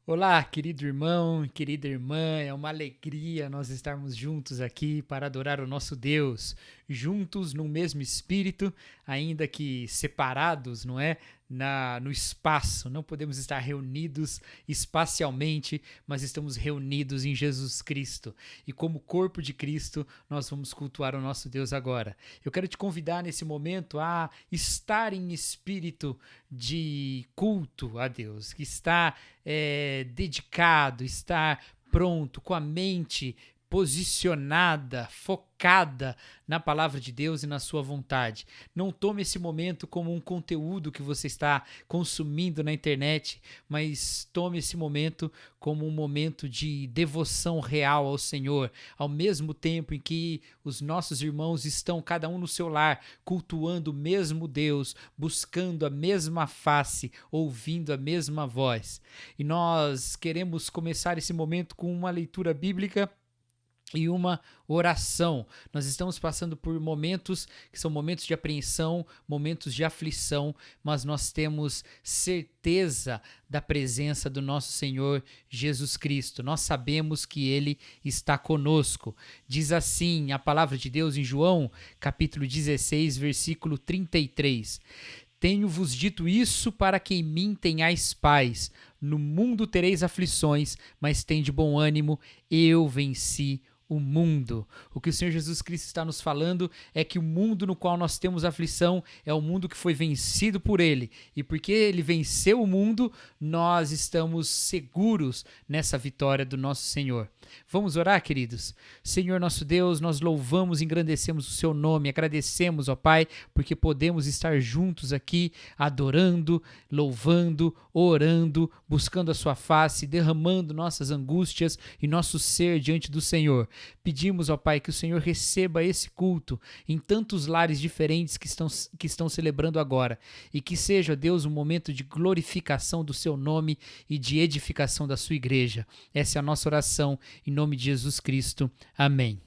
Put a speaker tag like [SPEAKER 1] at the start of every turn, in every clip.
[SPEAKER 1] Olá, querido irmão, querida irmã, é uma alegria nós estarmos juntos aqui para adorar o nosso Deus, juntos no mesmo espírito, ainda que separados, não é? No espaço, não podemos estar reunidos espacialmente, mas estamos reunidos em Jesus Cristo. E como corpo de Cristo, nós vamos cultuar o nosso Deus agora. Eu quero te convidar nesse momento a estar em espírito de culto a Deus, que está dedicado, estar pronto, com a mente posicionada, focada na palavra de Deus e na sua vontade. Não tome esse momento como um conteúdo que você está consumindo na internet, mas tome esse momento como um momento de devoção real ao Senhor, ao mesmo tempo em que os nossos irmãos estão cada um no seu lar, cultuando o mesmo Deus, buscando a mesma face, ouvindo a mesma voz. E nós queremos começar esse momento com uma leitura bíblica e uma oração. Nós estamos passando por momentos que são momentos de apreensão, momentos de aflição, mas nós temos certeza da presença do nosso Senhor Jesus Cristo. Nós sabemos que Ele está conosco. Diz assim a palavra de Deus em João, capítulo 16, versículo 33. Tenho-vos dito isso para que em mim tenhais paz. No mundo tereis aflições, mas tende bom ânimo, eu venci o mundo. O que o Senhor Jesus Cristo está nos falando é que o mundo no qual nós temos aflição é o mundo que foi vencido por Ele. E porque Ele venceu o mundo, nós estamos seguros nessa vitória do nosso Senhor. Vamos orar, queridos? Senhor nosso Deus, nós louvamos e engrandecemos o Seu nome, agradecemos, ó Pai, porque podemos estar juntos aqui, adorando, louvando, orando, buscando a Sua face, derramando nossas angústias e nosso ser diante do Senhor. Pedimos, ó Pai, que o Senhor receba esse culto em tantos lares diferentes que estão celebrando agora e que seja, Deus, um momento de glorificação do Seu nome e de edificação da Sua igreja. Essa é a nossa oração, em nome de Jesus Cristo. Amém.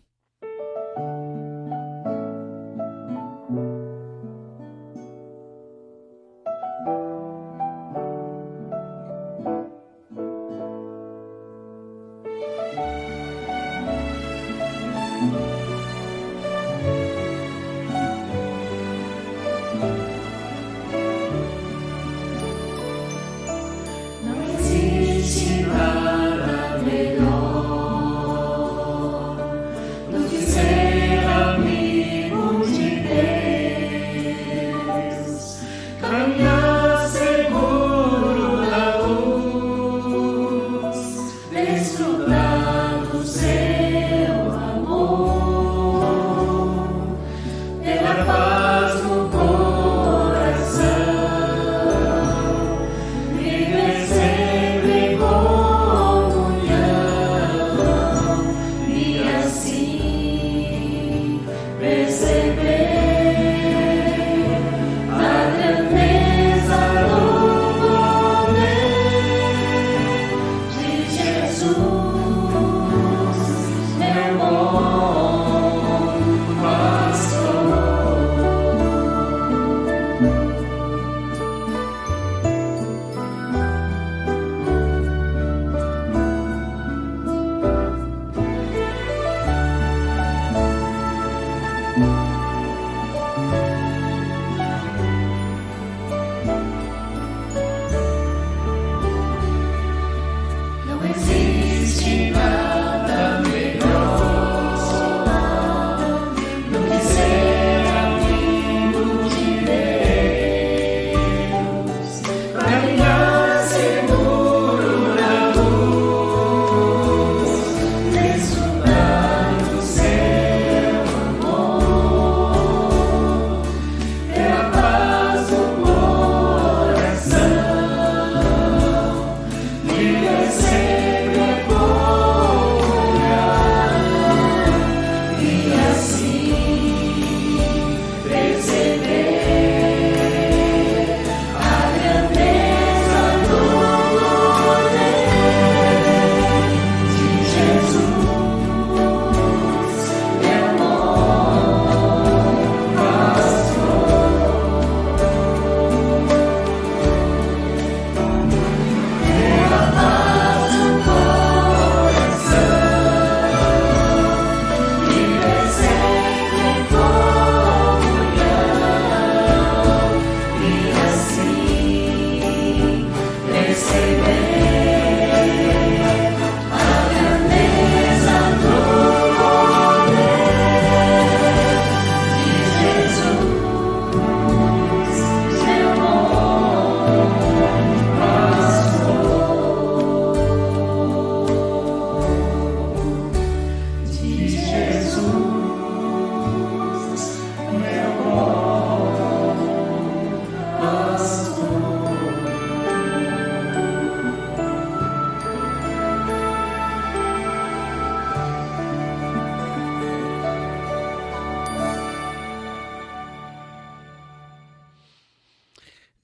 [SPEAKER 2] Não existe nada melhor do que ser amigo.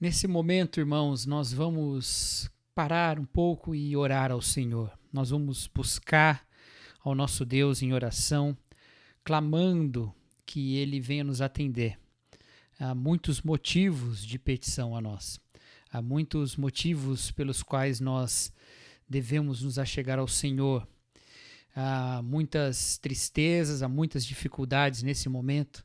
[SPEAKER 1] Nesse momento, irmãos, nós vamos parar um pouco e orar ao Senhor. Nós vamos buscar ao nosso Deus em oração, clamando que Ele venha nos atender. Há muitos motivos de petição a nós. Há muitos motivos pelos quais nós devemos nos achegar ao Senhor. Há muitas tristezas, há muitas dificuldades nesse momento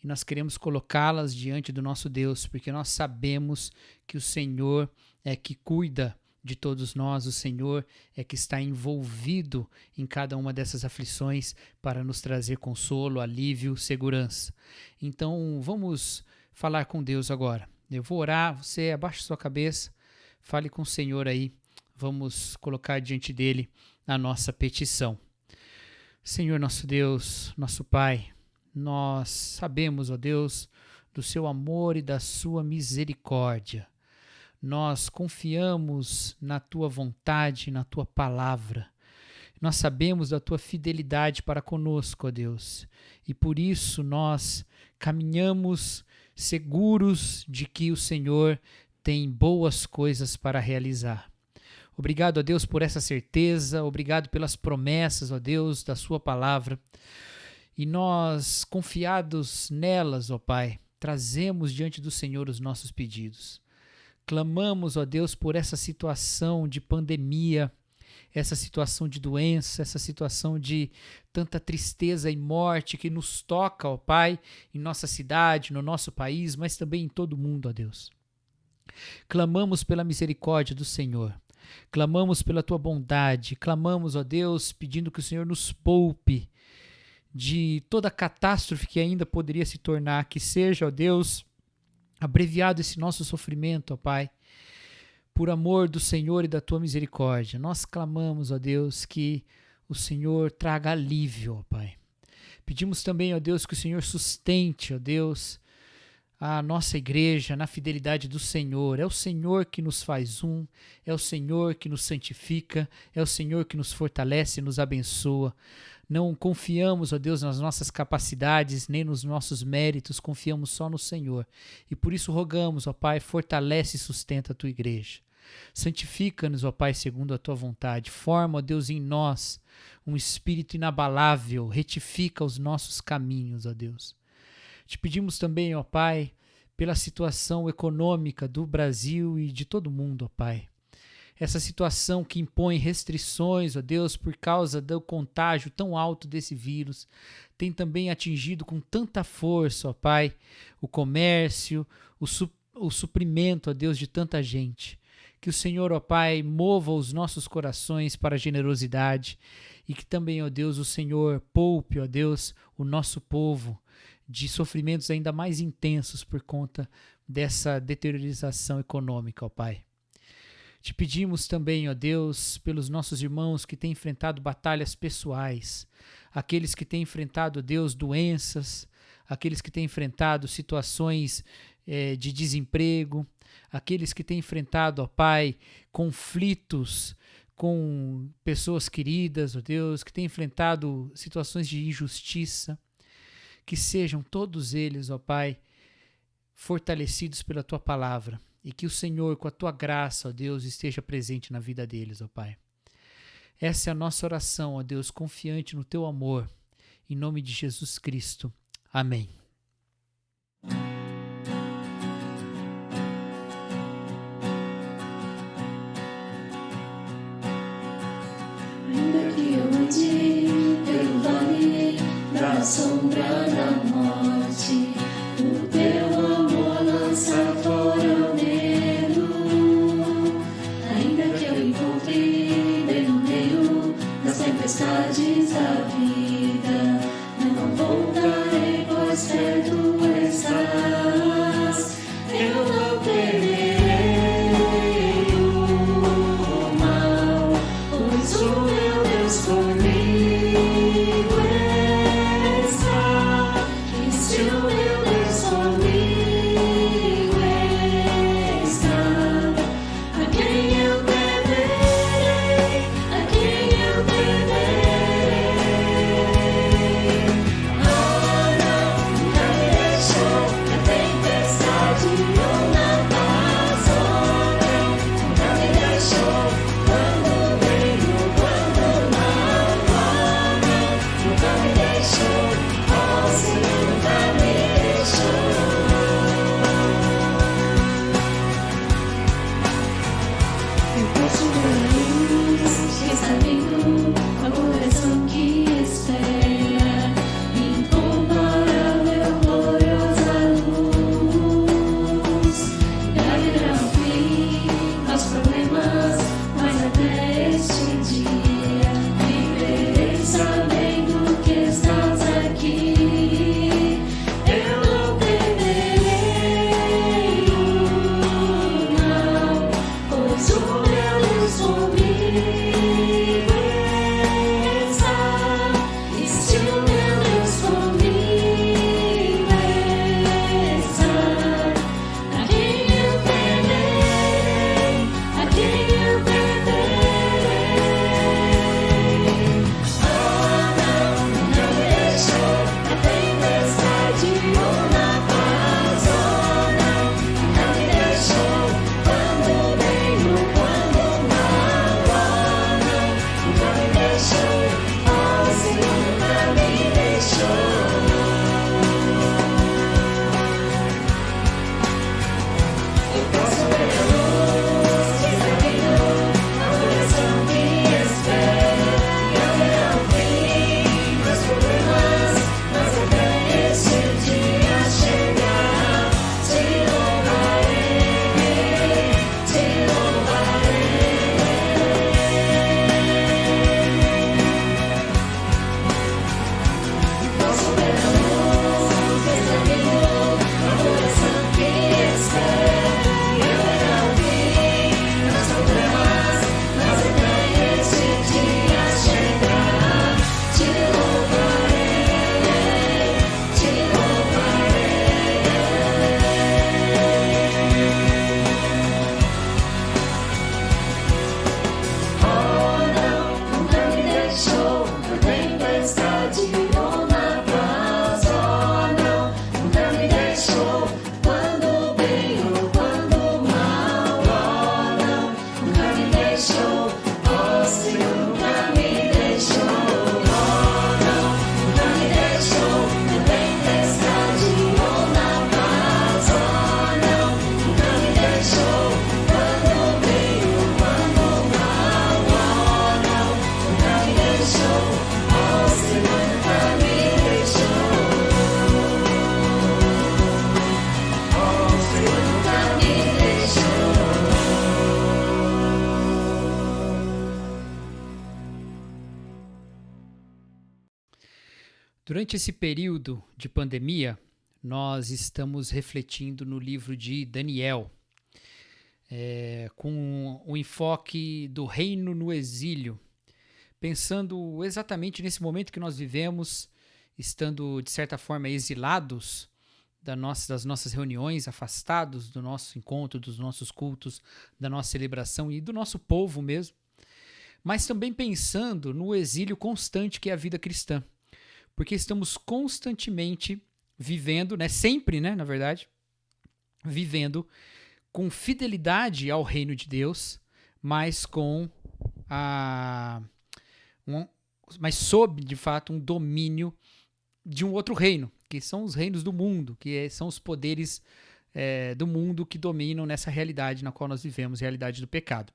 [SPEAKER 1] e nós queremos colocá-las diante do nosso Deus, porque nós sabemos que o Senhor é que cuida de todos nós, o Senhor é que está envolvido em cada uma dessas aflições para nos trazer consolo, alívio, segurança. Então vamos falar com Deus agora. Eu vou orar, você abaixe sua cabeça, fale com o Senhor aí, vamos colocar diante dele a nossa petição. Senhor nosso Deus, nosso Pai, nós sabemos, ó Deus, do seu amor e da sua misericórdia. Nós confiamos na tua vontade, na tua palavra. Nós sabemos da tua fidelidade para conosco, ó Deus, e por isso nós caminhamos seguros de que o Senhor tem boas coisas para realizar. Obrigado, ó Deus, por essa certeza, obrigado pelas promessas, ó Deus, da sua palavra. E nós, confiados nelas, ó Pai, trazemos diante do Senhor os nossos pedidos. Clamamos, ó Deus, por essa situação de pandemia, essa situação de doença, essa situação de tanta tristeza e morte que nos toca, ó Pai, em nossa cidade, no nosso país, mas também em todo o mundo, ó Deus. Clamamos pela misericórdia do Senhor. Clamamos pela tua bondade, clamamos, ó Deus, pedindo que o Senhor nos poupe de toda catástrofe que ainda poderia se tornar, que seja, ó Deus, abreviado esse nosso sofrimento, ó Pai, por amor do Senhor e da tua misericórdia. Nós clamamos, ó Deus, que o Senhor traga alívio, ó Pai. Pedimos também, ó Deus, que o Senhor sustente, ó Deus, a nossa igreja na fidelidade do Senhor. É o Senhor que nos faz um, é o Senhor que nos santifica, é o Senhor que nos fortalece e nos abençoa. Não confiamos, ó Deus, nas nossas capacidades, nem nos nossos méritos, confiamos só no Senhor. E por isso rogamos, ó Pai, fortalece e sustenta a tua igreja. Santifica-nos, ó Pai, segundo a tua vontade. Forma, ó Deus, em nós um espírito inabalável, retifica os nossos caminhos, ó Deus. Te pedimos também, ó Pai, pela situação econômica do Brasil e de todo mundo, ó Pai. Essa situação que impõe restrições, ó Deus, por causa do contágio tão alto desse vírus, tem também atingido com tanta força, ó Pai, o comércio, o suprimento, ó Deus, de tanta gente. Que o Senhor, ó Pai, mova os nossos corações para a generosidade e que também, ó Deus, o Senhor poupe, ó Deus, o nosso povo de sofrimentos ainda mais intensos por conta dessa deteriorização econômica, ó Pai. Te pedimos também, ó Deus, pelos nossos irmãos que têm enfrentado batalhas pessoais, aqueles que têm enfrentado, ó Deus, doenças, aqueles que têm enfrentado situações de desemprego, aqueles que têm enfrentado, ó Pai, conflitos com pessoas queridas, ó Deus, que têm enfrentado situações de injustiça. Que sejam todos eles, ó Pai, fortalecidos pela Tua palavra e que o Senhor, com a Tua graça, ó Deus, esteja presente na vida deles, ó Pai. Essa é a nossa oração, ó Deus, confiante no Teu amor, em nome de Jesus Cristo. Amém.
[SPEAKER 2] Ainda que eu ande pelo vale da sombra da morte, o teu amor lança fora o medo. Ainda que eu encontre bem no meio das tempestades da vida, não voltarei, pois perto estás. Eu não temerei o mal, pois o meu Deus comigo está.
[SPEAKER 1] Durante esse período de pandemia, nós estamos refletindo no livro de Daniel, com o enfoque do reino no exílio, pensando exatamente nesse momento que nós vivemos, estando de certa forma exilados das nossas reuniões, afastados do nosso encontro, dos nossos cultos, da nossa celebração e do nosso povo mesmo, mas também pensando no exílio constante que é a vida cristã. Porque estamos constantemente vivendo, sempre, na verdade, vivendo com fidelidade ao reino de Deus, mas mas sob, de fato, um domínio de um outro reino, que são os reinos do mundo, são os poderes do mundo que dominam nessa realidade na qual nós vivemos, realidade do pecado.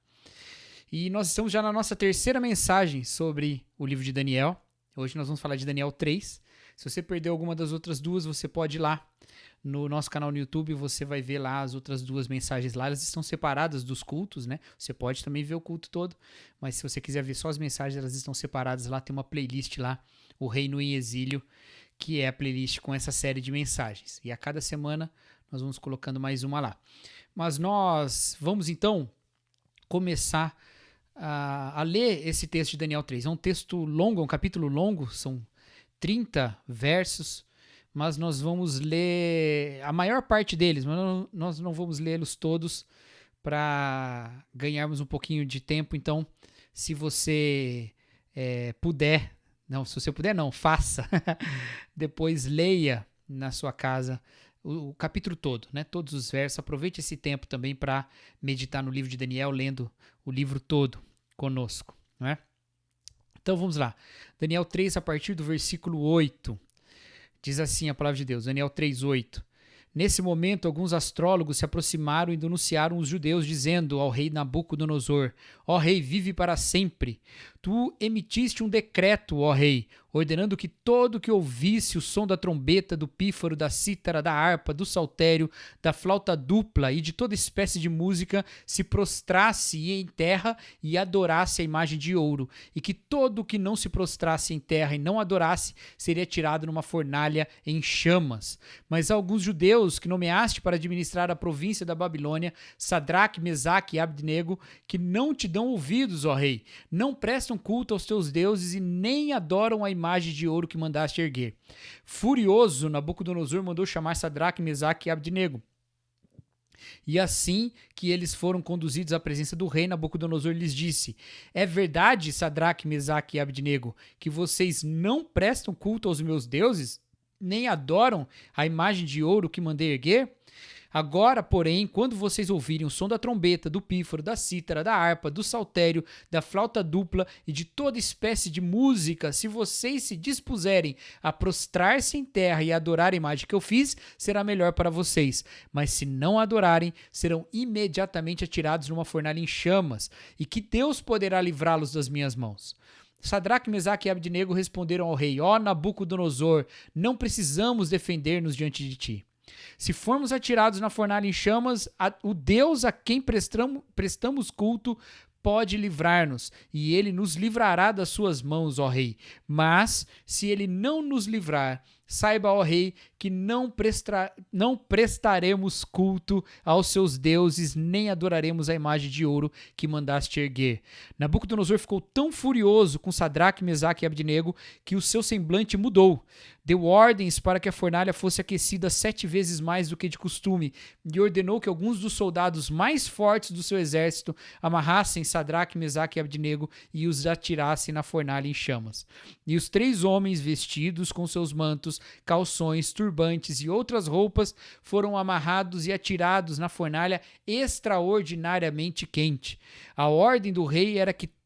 [SPEAKER 1] E nós estamos já na nossa terceira mensagem sobre o livro de Daniel. Hoje nós vamos falar de Daniel 3. Se você perdeu alguma das outras duas, você pode ir lá no nosso canal no YouTube, você vai ver lá as outras duas mensagens lá. Elas estão separadas dos cultos, né? Você pode também ver o culto todo, mas se você quiser ver só as mensagens, elas estão separadas lá. Tem uma playlist lá, O Reino em Exílio, que é a playlist com essa série de mensagens. E a cada semana nós vamos colocando mais uma lá. Mas nós vamos então começar a ler esse texto de Daniel 3. É um texto longo, é um capítulo longo, são 30 versos, mas nós vamos ler a maior parte deles, mas nós não vamos lê-los todos para ganharmos um pouquinho de tempo. Então, se você puder, faça, depois leia na sua casa o capítulo todo, todos os versos. Aproveite esse tempo também para meditar no livro de Daniel, lendo o livro todo conosco, não é? Então vamos lá. Daniel 3, a partir do versículo 8. Diz assim a palavra de Deus, Daniel 3, 8. Nesse momento, alguns astrólogos se aproximaram e denunciaram os judeus, dizendo ao rei Nabucodonosor: Ó rei, vive para sempre. Tu emitiste um decreto, ó rei, ordenando que todo que ouvisse o som da trombeta, do pífaro, da cítara, da harpa, do saltério, da flauta dupla e de toda espécie de música se prostrasse em terra e adorasse a imagem de ouro, e que todo que não se prostrasse em terra e não adorasse seria tirado numa fornalha em chamas. Mas alguns judeus que nomeaste para administrar a província da Babilônia, Sadraque, Mesaque e Abdnego, que não te dão ouvidos, ó rei, não prestam culto aos teus deuses e nem adoram a imagem de ouro que mandaste erguer. Furioso, Nabucodonosor mandou chamar Sadraque, Mesaque e Abdnego. E assim que eles foram conduzidos à presença do rei, Nabucodonosor lhes disse: É verdade, Sadraque, Mesaque e Abdnego, que vocês não prestam culto aos meus deuses, nem adoram a imagem de ouro que mandei erguer? Agora, porém, quando vocês ouvirem o som da trombeta, do pífaro, da cítara, da harpa, do saltério, da flauta dupla e de toda espécie de música, se vocês se dispuserem a prostrar-se em terra e adorar a imagem que eu fiz, será melhor para vocês. Mas se não adorarem, serão imediatamente atirados numa fornalha em chamas, e que Deus poderá livrá-los das minhas mãos. Sadraque, Mesaque e Abdnego responderam ao rei: Ó Nabucodonosor, não precisamos defender-nos diante de ti. Se formos atirados na fornalha em chamas, o Deus a quem prestamos culto pode livrar-nos, e ele nos livrará das suas mãos, ó rei. Mas, se ele não nos livrar, saiba, ó rei, que não prestaremos culto aos seus deuses, nem adoraremos a imagem de ouro que mandaste erguer. Nabucodonosor ficou tão furioso com Sadraque, Mesaque e Abdnego que o seu semblante mudou. Deu ordens para que a fornalha fosse aquecida 7 vezes mais do que de costume e ordenou que alguns dos soldados mais fortes do seu exército amarrassem Sadraque, Mesaque e Abdnego e os atirassem na fornalha em chamas. E os 3 homens, vestidos com seus mantos, calções, turbantes e outras roupas, foram amarrados e atirados na fornalha extraordinariamente quente. A ordem do rei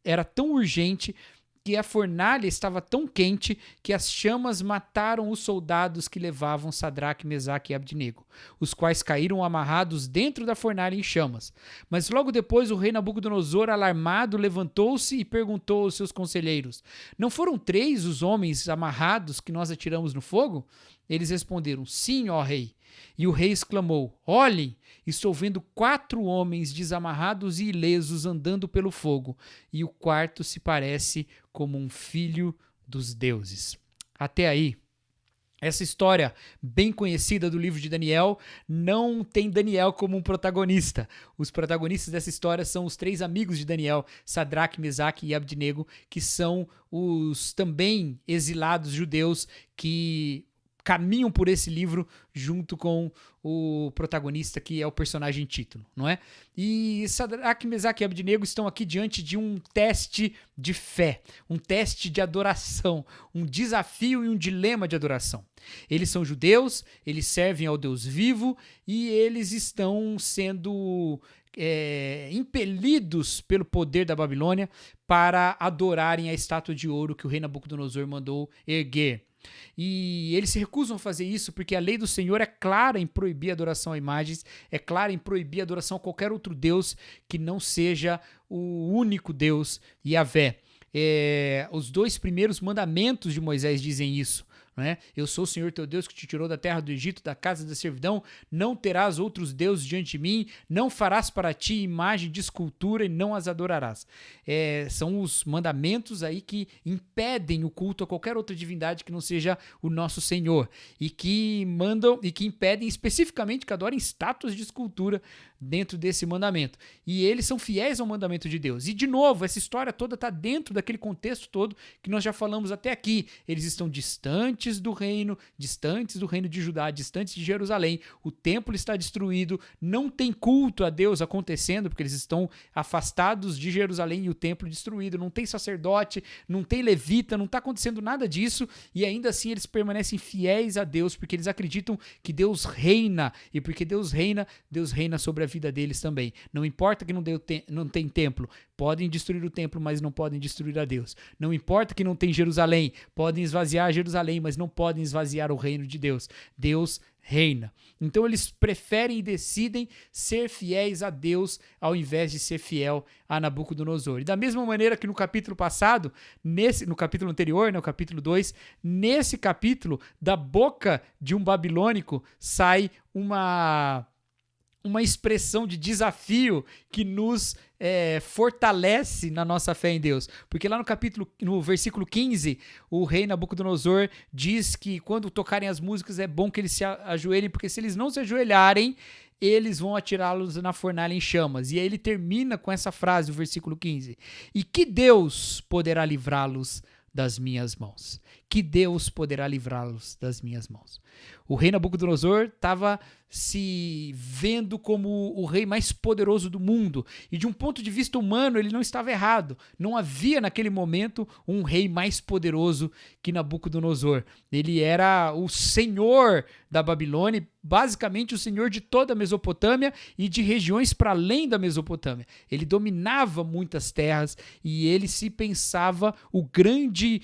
[SPEAKER 1] era tão urgente que a fornalha estava tão quente que as chamas mataram os soldados que levavam Sadraque, Mesaque e Abdnego, os quais caíram amarrados dentro da fornalha em chamas. Mas logo depois o rei Nabucodonosor, alarmado, levantou-se e perguntou aos seus conselheiros: Não foram 3 os homens amarrados que nós atiramos no fogo? Eles responderam: Sim, ó rei. E o rei exclamou: Olhem, estou vendo 4 homens desamarrados e ilesos andando pelo fogo, e o quarto se parece como um filho dos deuses. Até aí, essa história bem conhecida do livro de Daniel não tem Daniel como um protagonista. Os protagonistas dessa história são os 3 amigos de Daniel, Sadraque, Mesaque e Abdnego, que são os também exilados judeus que caminham por esse livro junto com o protagonista, que é o personagem título, não é? E Sadraque, Mesaque e Abdnego estão aqui diante de um teste de fé, um teste de adoração, um desafio e um dilema de adoração. Eles são judeus, eles servem ao Deus vivo e eles estão sendo impelidos pelo poder da Babilônia para adorarem a estátua de ouro que o rei Nabucodonosor mandou erguer. E eles se recusam a fazer isso porque a lei do Senhor é clara em proibir a adoração a imagens, é clara em proibir a adoração a qualquer outro Deus que não seja o único Deus, Yahvé. Os 2 primeiros mandamentos de Moisés dizem isso. Né? Eu sou o Senhor teu Deus que te tirou da terra do Egito, da casa da servidão. Não terás outros deuses diante de mim, não farás para ti imagem de escultura e não as adorarás. São os mandamentos aí que impedem o culto a qualquer outra divindade que não seja o nosso Senhor, e que impedem especificamente que adorem estátuas de escultura dentro desse mandamento. E eles são fiéis ao mandamento de Deus. E de novo, essa história toda está dentro daquele contexto todo que nós já falamos até aqui. Eles estão distantes do reino de Judá, distantes de Jerusalém. O templo está destruído, não tem culto a Deus acontecendo, porque eles estão afastados de Jerusalém e o templo destruído. Não tem sacerdote, não tem levita, não está acontecendo nada disso, e ainda assim eles permanecem fiéis a Deus, porque eles acreditam que Deus reina, e porque Deus reina sobre a vida deles também. Não importa que não tem templo, podem destruir o templo, mas não podem destruir a Deus. Não importa que não tem Jerusalém, podem esvaziar Jerusalém, mas mas não podem esvaziar o reino de Deus. Deus reina. Então eles preferem e decidem ser fiéis a Deus ao invés de ser fiel a Nabucodonosor. E da mesma maneira que no capítulo passado, no capítulo anterior, o capítulo 2, nesse capítulo, da boca de um babilônico sai uma expressão de desafio que nos fortalece na nossa fé em Deus. Porque lá no versículo 15, o rei Nabucodonosor diz que quando tocarem as músicas é bom que eles se ajoelhem, porque se eles não se ajoelharem, eles vão atirá-los na fornalha em chamas. E aí ele termina com essa frase, o versículo 15. E que Deus poderá livrá-los das minhas mãos? Que Deus poderá livrá-los das minhas mãos? O rei Nabucodonosor estava se vendo como o rei mais poderoso do mundo. E de um ponto de vista humano, ele não estava errado. Não havia naquele momento um rei mais poderoso que Nabucodonosor. Ele era o senhor da Babilônia, basicamente o senhor de toda a Mesopotâmia e de regiões para além da Mesopotâmia. Ele dominava muitas terras e ele se pensava o grande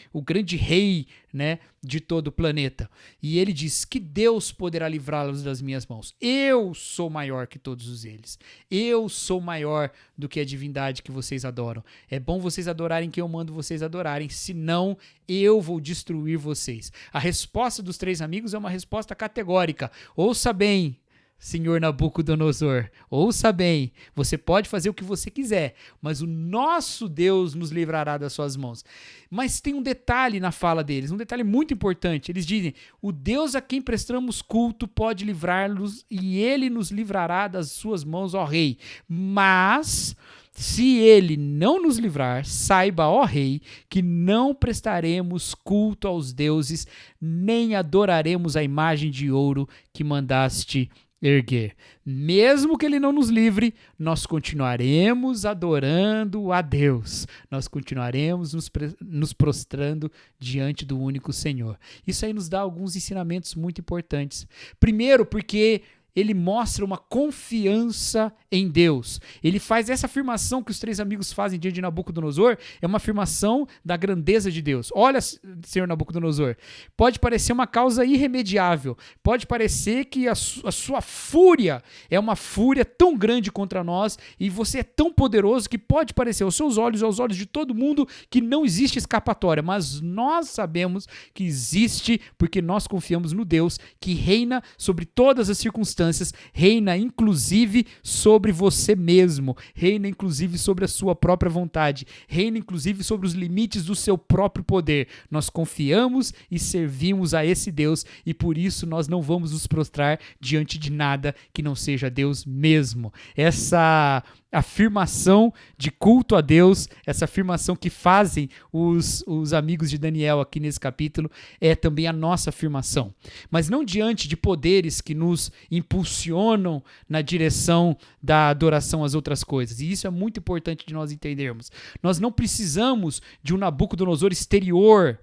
[SPEAKER 1] rei, né, de todo o planeta. E ele diz que Deus poderá livrá-los das minhas mãos. Eu sou maior que todos eles. Eu sou maior do que a divindade que vocês adoram. É bom vocês adorarem quem eu mando vocês adorarem, senão eu vou destruir vocês. A resposta dos 3 amigos é uma resposta categórica. Ouça bem, senhor Nabucodonosor, ouça bem, você pode fazer o que você quiser, mas o nosso Deus nos livrará das suas mãos. Mas tem um detalhe na fala deles, um detalhe muito importante. Eles dizem, o Deus a quem prestamos culto pode livrar-nos e ele nos livrará das suas mãos, ó rei. Mas se ele não nos livrar, saiba, ó rei, que não prestaremos culto aos deuses, nem adoraremos a imagem de ouro que mandaste erguer. Mesmo que ele não nos livre, nós continuaremos adorando a Deus. Nós continuaremos nos prostrando diante do único Senhor. Isso aí nos dá alguns ensinamentos muito importantes. Primeiro, porque ele mostra uma confiança em Deus. Ele faz essa afirmação que os 3 amigos fazem diante de Nabucodonosor, é uma afirmação da grandeza de Deus. Olha, senhor Nabucodonosor, pode parecer uma causa irremediável, pode parecer que a sua fúria é uma fúria tão grande contra nós e você é tão poderoso que pode parecer aos seus olhos, aos olhos de todo mundo, que não existe escapatória, mas nós sabemos que existe porque nós confiamos no Deus que reina sobre todas as circunstâncias, reina inclusive sobre você mesmo, reina inclusive sobre a sua própria vontade, reina inclusive sobre os limites do seu próprio poder. Nós confiamos e servimos a esse Deus e por isso nós não vamos nos prostrar diante de nada que não seja Deus mesmo. Essa afirmação de culto a Deus, essa afirmação que fazem os amigos de Daniel aqui nesse capítulo, é também a nossa afirmação. Mas não diante de poderes que nos impulsionam na direção da adoração às outras coisas. E isso é muito importante de nós entendermos. Nós não precisamos de um Nabucodonosor exterior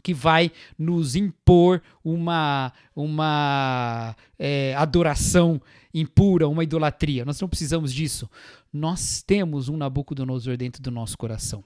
[SPEAKER 1] que vai nos impor uma adoração impura, uma idolatria. Nós não precisamos disso. Nós temos um Nabucodonosor dentro do nosso coração.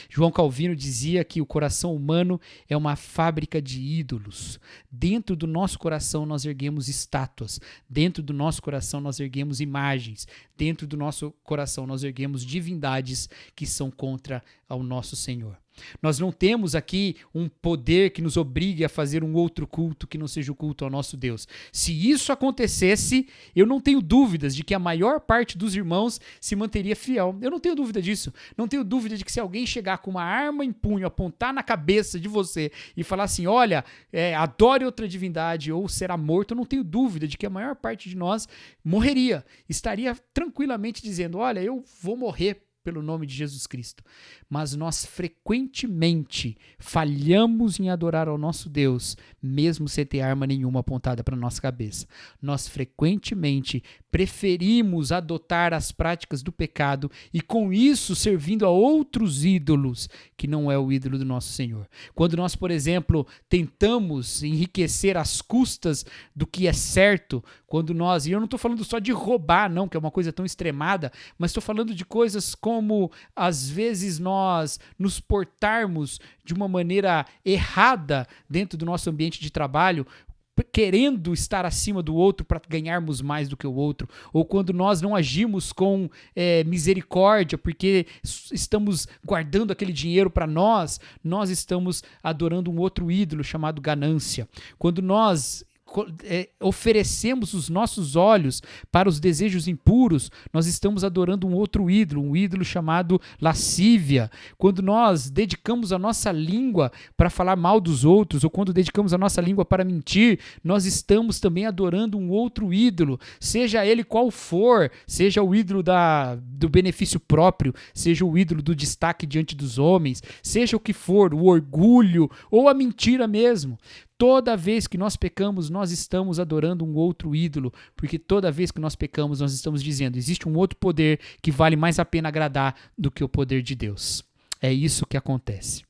[SPEAKER 1] João Calvino dizia que o coração humano é uma fábrica de ídolos. Dentro do nosso coração nós erguemos estátuas. Dentro do nosso coração nós erguemos imagens. Dentro do nosso coração nós erguemos divindades que são contra ao nosso Senhor. Nós não temos aqui um poder que nos obrigue a fazer um outro culto que não seja o culto ao nosso Deus. Se isso acontecesse, eu não tenho dúvidas de que a maior parte dos irmãos se manteria fiel. Eu não tenho dúvida disso. Não tenho dúvida de que se alguém chegar com uma arma em punho, apontar na cabeça de você e falar assim, olha, adore outra divindade ou será morto, eu não tenho dúvida de que a maior parte de nós morreria. Estaria tranquilamente dizendo, olha, eu vou morrer pelo nome de Jesus Cristo. Mas nós frequentemente falhamos em adorar ao nosso Deus, mesmo sem ter arma nenhuma apontada para a nossa cabeça. Nós frequentemente preferimos adotar as práticas do pecado e com isso servindo a outros ídolos que não é o ídolo do nosso Senhor. Quando nós, por exemplo, tentamos enriquecer às custas do que é certo, e eu não estou falando só de roubar, não, que é uma coisa tão extremada, mas estou falando de coisas como, às vezes, nós nos portarmos de uma maneira errada dentro do nosso ambiente de trabalho, querendo estar acima do outro para ganharmos mais do que o outro, ou quando nós não agimos com misericórdia porque estamos guardando aquele dinheiro para nós estamos adorando um outro ídolo chamado ganância. Quando nós oferecemos os nossos olhos para os desejos impuros, nós estamos adorando um outro ídolo, um ídolo chamado lascívia. Quando nós dedicamos a nossa língua para falar mal dos outros, ou quando dedicamos a nossa língua para mentir, nós estamos também adorando um outro ídolo, seja ele qual for, seja o ídolo do benefício próprio, seja o ídolo do destaque diante dos homens, seja o que for, o orgulho ou a mentira mesmo. Toda vez que nós pecamos, nós estamos adorando um outro ídolo, porque toda vez que nós pecamos, nós estamos dizendo, existe um outro poder que vale mais a pena agradar do que o poder de Deus. É isso que acontece.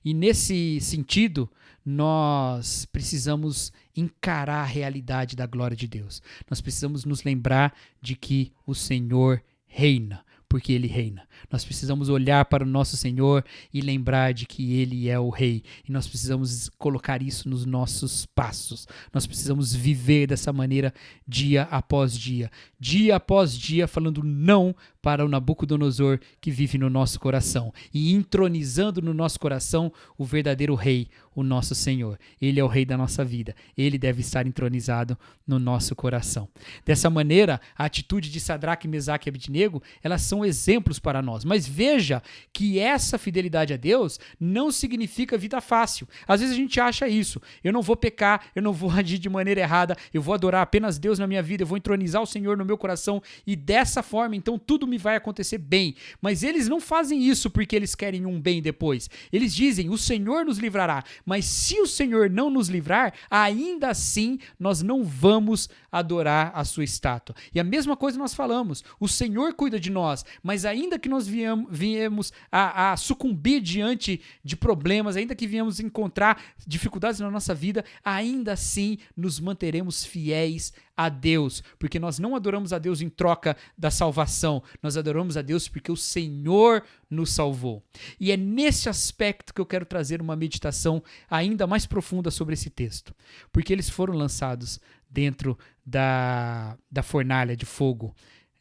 [SPEAKER 1] E nesse sentido, nós precisamos encarar a realidade da glória de Deus. Nós precisamos nos lembrar de que o Senhor reina, porque Ele reina. Nós precisamos olhar para o nosso Senhor e lembrar de que Ele é o Rei. E nós precisamos colocar isso nos nossos passos. Nós precisamos viver dessa maneira dia após dia. Dia após dia falando não para o Nabucodonosor que vive no nosso coração. E entronizando no nosso coração o verdadeiro Rei, o nosso Senhor. Ele é o Rei da nossa vida. Ele deve estar entronizado no nosso coração. Dessa maneira, a atitude de Sadraque, Mesaque e Abednego, elas são exemplos para nós. Mas veja que essa fidelidade a Deus não significa vida fácil. Às vezes a gente acha isso. Eu não vou pecar, eu não vou agir de maneira errada, eu vou adorar apenas Deus na minha vida, eu vou entronizar o Senhor no meu coração e dessa forma, então, tudo me vai acontecer bem. Mas eles não fazem isso porque eles querem um bem depois. Eles dizem, o Senhor nos livrará. Mas se o Senhor não nos livrar, ainda assim nós não vamos adorar a sua estátua. E a mesma coisa nós falamos, o Senhor cuida de nós, mas ainda que nós viemos a sucumbir diante de problemas, ainda que viemos encontrar dificuldades na nossa vida, ainda assim nos manteremos fiéis a Deus, porque nós não adoramos a Deus em troca da salvação, nós adoramos a Deus porque o Senhor nos salvou. E é nesse aspecto que eu quero trazer uma meditação ainda mais profunda sobre esse texto, porque eles foram lançados dentro da fornalha de fogo,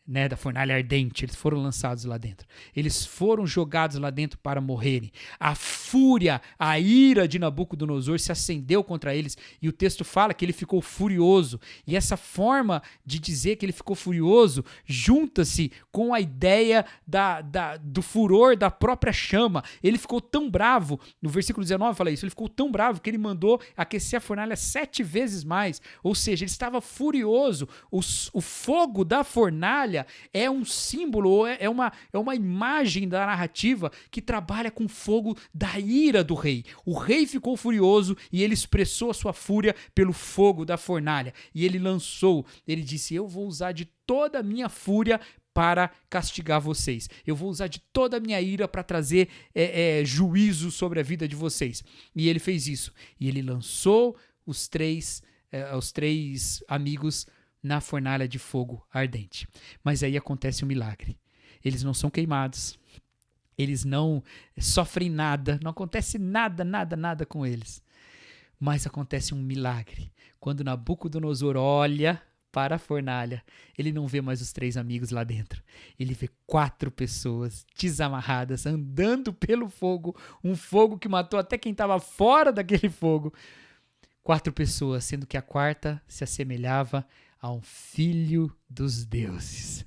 [SPEAKER 1] né, da fornalha ardente, eles foram lançados lá dentro. Eles foram jogados lá dentro para morrerem. A fúria, a ira de Nabucodonosor se acendeu contra eles e o texto fala que ele ficou furioso. E essa forma de dizer que ele ficou furioso junta-se com a ideia do furor da própria chama. Ele ficou tão bravo, no versículo 19 fala isso, ele ficou tão bravo que ele mandou aquecer a fornalha 7 vezes mais. Ou seja, ele estava furioso. O fogo da fornalha é um símbolo, é uma imagem da narrativa que trabalha com o fogo da ira do rei. O rei ficou furioso e ele expressou a sua fúria pelo fogo da fornalha. E ele disse, eu vou usar de toda a minha fúria para castigar vocês. Eu vou usar de toda a minha ira para trazer juízo sobre a vida de vocês. E ele fez isso. E ele lançou os três amigos na fornalha de fogo ardente. Mas aí acontece um milagre. Eles não são queimados. Eles não sofrem nada. Não acontece nada com eles. Mas acontece um milagre. Quando Nabucodonosor olha para a fornalha, ele não vê mais os 3 amigos lá dentro. Ele vê 4 pessoas desamarradas, andando pelo fogo. Um fogo que matou até quem estava fora daquele fogo. 4 pessoas, sendo que a quarta se assemelhava a um filho dos deuses.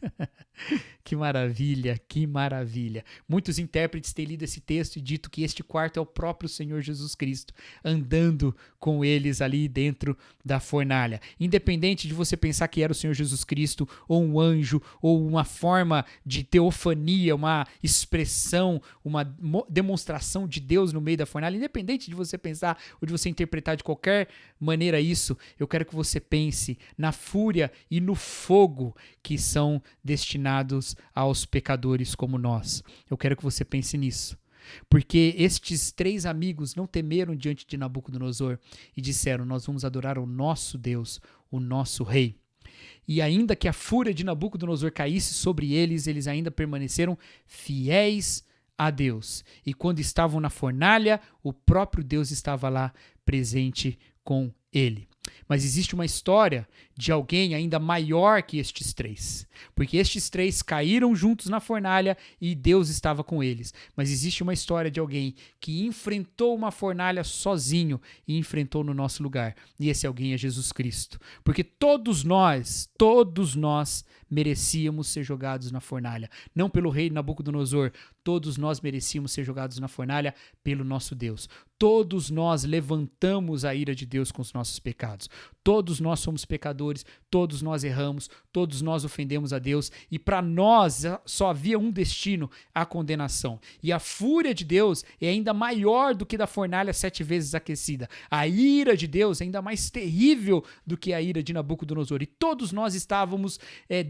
[SPEAKER 1] Que maravilha, que maravilha. Muitos intérpretes têm lido esse texto e dito que este quarto é o próprio Senhor Jesus Cristo, andando com eles ali dentro da fornalha. Independente de você pensar que era o Senhor Jesus Cristo, ou um anjo, ou uma forma de teofania, uma expressão, uma demonstração de Deus no meio da fornalha, independente de você pensar ou de você interpretar de qualquer maneira isso, eu quero que você pense na fúria e no fogo que são destinados aos pecadores como nós. Eu quero que você pense nisso. Porque estes 3 amigos não temeram diante de Nabucodonosor e disseram: nós vamos adorar o nosso Deus, o nosso rei. E ainda que a fúria de Nabucodonosor caísse sobre eles, eles ainda permaneceram fiéis a Deus. E quando estavam na fornalha, o próprio Deus estava lá presente com ele. Mas existe uma história de alguém ainda maior que estes 3. Porque estes 3 caíram juntos na fornalha e Deus estava com eles. Mas existe uma história de alguém que enfrentou uma fornalha sozinho e enfrentou no nosso lugar. E esse alguém é Jesus Cristo. Porque todos nós merecíamos ser jogados na fornalha. Não pelo rei Nabucodonosor, todos nós merecíamos ser jogados na fornalha pelo nosso Deus. Todos nós levantamos a ira de Deus com os nossos pecados. Todos nós somos pecadores, todos nós erramos, todos nós ofendemos a Deus e para nós só havia um destino, a condenação. E a fúria de Deus é ainda maior do que da fornalha 7 vezes aquecida. A ira de Deus é ainda mais terrível do que a ira de Nabucodonosor. E todos nós estávamos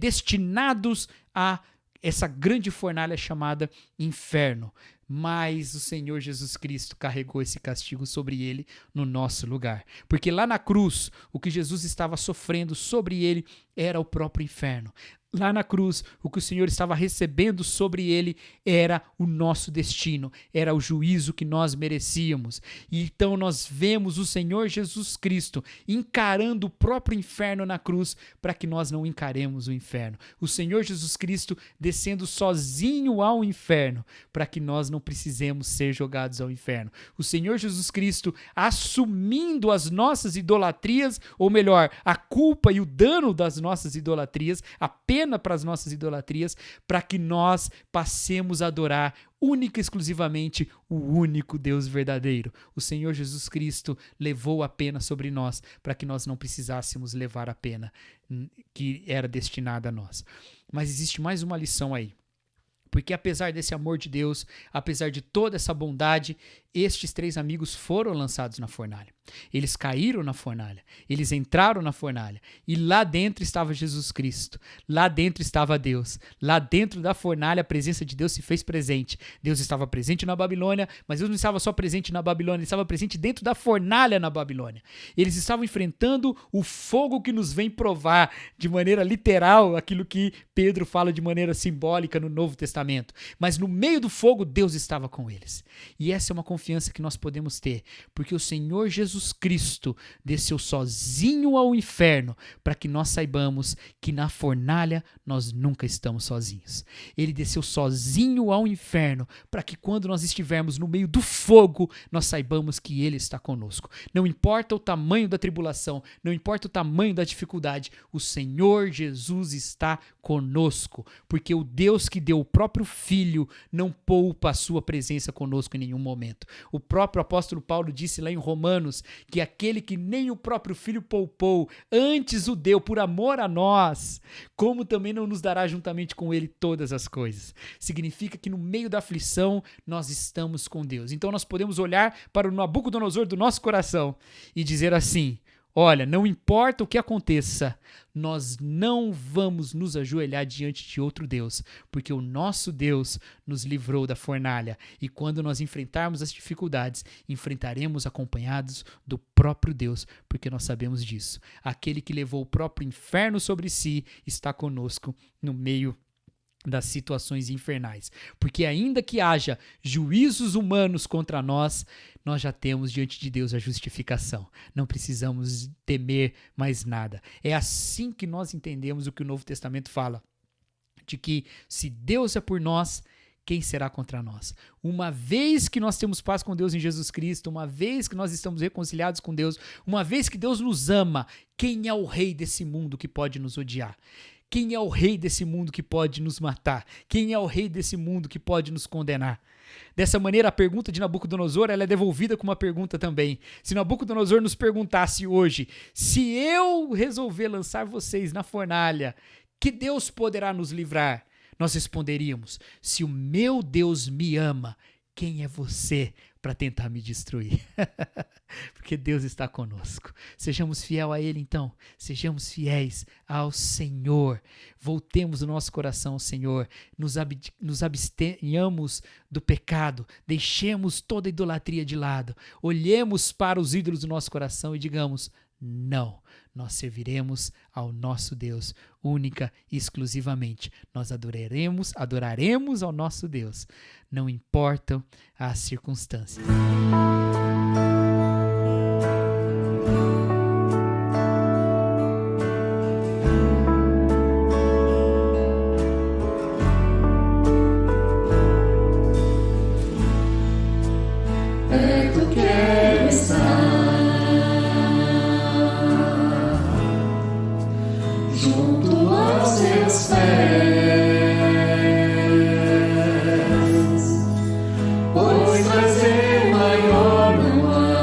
[SPEAKER 1] destinados a essa grande fornalha chamada inferno. Mas o Senhor Jesus Cristo carregou esse castigo sobre ele no nosso lugar. Porque lá na cruz, o que Jesus estava sofrendo sobre ele era o próprio inferno. Lá na cruz, o que o Senhor estava recebendo sobre ele era o nosso destino, era o juízo que nós merecíamos. E então nós vemos o Senhor Jesus Cristo encarando o próprio inferno na cruz para que nós não encaremos o inferno. O Senhor Jesus Cristo descendo sozinho ao inferno para que nós não precisemos ser jogados ao inferno. O Senhor Jesus Cristo assumindo as nossas idolatrias, ou melhor, a culpa e o dano das nossas idolatrias, a pena para as nossas idolatrias, para que nós passemos a adorar única e exclusivamente o único Deus verdadeiro. O Senhor Jesus Cristo levou a pena sobre nós para que nós não precisássemos levar a pena que era destinada a nós. Mas existe mais uma lição aí. Porque apesar desse amor de Deus, apesar de toda essa bondade, estes 3 amigos foram lançados na fornalha. Eles caíram na fornalha, eles entraram na fornalha e lá dentro estava Jesus Cristo, lá dentro estava Deus, lá dentro da fornalha a presença de Deus se fez presente. Deus estava presente na Babilônia, mas Deus não estava só presente na Babilônia, ele estava presente dentro da fornalha na Babilônia. Eles estavam enfrentando o fogo que nos vem provar de maneira literal aquilo que Pedro fala de maneira simbólica no Novo Testamento. Mas no meio do fogo Deus estava com eles. E essa é uma confiança que nós podemos ter, porque o Senhor Jesus Cristo desceu sozinho ao inferno para que nós saibamos que na fornalha nós nunca estamos sozinhos. Ele desceu sozinho ao inferno para que quando nós estivermos no meio do fogo, nós saibamos que Ele está conosco. Não importa o tamanho da tribulação, não importa o tamanho da dificuldade, o Senhor Jesus está conosco, porque o Deus que deu o próprio Filho não poupa a sua presença conosco em nenhum momento. O próprio apóstolo Paulo disse lá em Romanos que aquele que nem o próprio Filho poupou, antes o deu por amor a nós, como também não nos dará juntamente com ele todas as coisas. Significa que no meio da aflição nós estamos com Deus. Então nós podemos olhar para o Nabucodonosor do nosso coração e dizer assim: olha, não importa o que aconteça, nós não vamos nos ajoelhar diante de outro Deus, porque o nosso Deus nos livrou da fornalha. E quando nós enfrentarmos as dificuldades, enfrentaremos acompanhados do próprio Deus, porque nós sabemos disso. Aquele que levou o próprio inferno sobre si está conosco no meio das situações infernais. Porque ainda que haja juízos humanos contra nós, nós já temos diante de Deus a justificação. Não precisamos temer mais nada. É assim que nós entendemos o que o Novo Testamento fala, de que se Deus é por nós, quem será contra nós? Uma vez que nós temos paz com Deus em Jesus Cristo, uma vez que nós estamos reconciliados com Deus, uma vez que Deus nos ama, quem é o rei desse mundo que pode nos odiar? Quem é o rei desse mundo que pode nos matar? Quem é o rei desse mundo que pode nos condenar? Dessa maneira, a pergunta de Nabucodonosor ela é devolvida com uma pergunta também. Se Nabucodonosor nos perguntasse hoje, se eu resolver lançar vocês na fornalha, que Deus poderá nos livrar? Nós responderíamos, se o meu Deus me ama, quem é você para tentar me destruir? Porque Deus está conosco. Sejamos fiel a Ele então. Sejamos fiéis ao Senhor. Voltemos o nosso coração ao Senhor. Nos abstenhamos do pecado. Deixemos toda a idolatria de lado. Olhemos para os ídolos do nosso coração e digamos, não. Nós serviremos ao nosso Deus única e exclusivamente. Nós adoraremos ao nosso Deus. Não importam as circunstâncias.
[SPEAKER 2] Perto quero estar, junto aos seus pés, pois prazer maior não há.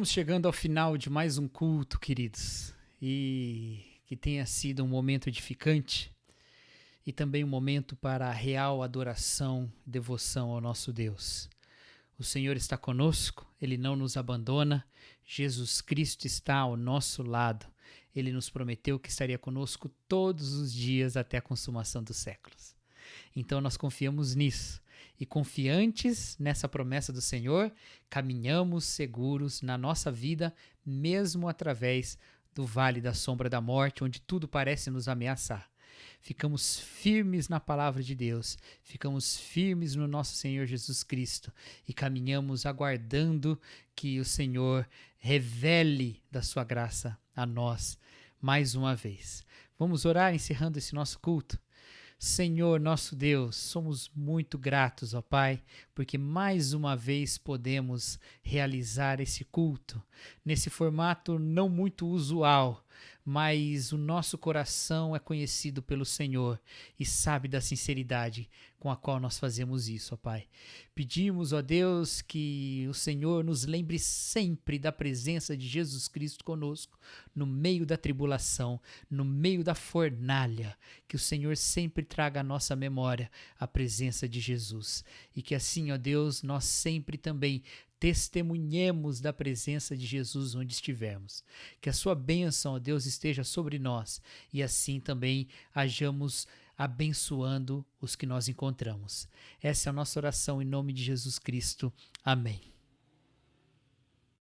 [SPEAKER 1] Estamos chegando ao final de mais um culto, queridos, e que tenha sido um momento edificante e também um momento para a real adoração e devoção ao nosso Deus. O Senhor está conosco, Ele não nos abandona, Jesus Cristo está ao nosso lado. Ele nos prometeu que estaria conosco todos os dias até a consumação dos séculos. Então nós confiamos nisso. E confiantes nessa promessa do Senhor, caminhamos seguros na nossa vida, mesmo através do vale da sombra da morte, onde tudo parece nos ameaçar. Ficamos firmes na palavra de Deus, ficamos firmes no nosso Senhor Jesus Cristo e caminhamos aguardando que o Senhor revele da sua graça a nós mais uma vez. Vamos orar encerrando esse nosso culto. Senhor, nosso Deus, somos muito gratos, ó Pai, porque mais uma vez podemos realizar esse culto nesse formato não muito usual, mas o nosso coração é conhecido pelo Senhor e sabe da sinceridade com a qual nós fazemos isso, ó Pai. Pedimos, ó Deus, que o Senhor nos lembre sempre da presença de Jesus Cristo conosco, no meio da tribulação, no meio da fornalha, que o Senhor sempre traga à nossa memória a presença de Jesus. E que assim, ó Deus, nós sempre também testemunhemos da presença de Jesus onde estivermos. Que a sua bênção, ó Deus, esteja sobre nós e assim também hajamos abençoando os que nós encontramos. Essa é a nossa oração em nome de Jesus Cristo. Amém.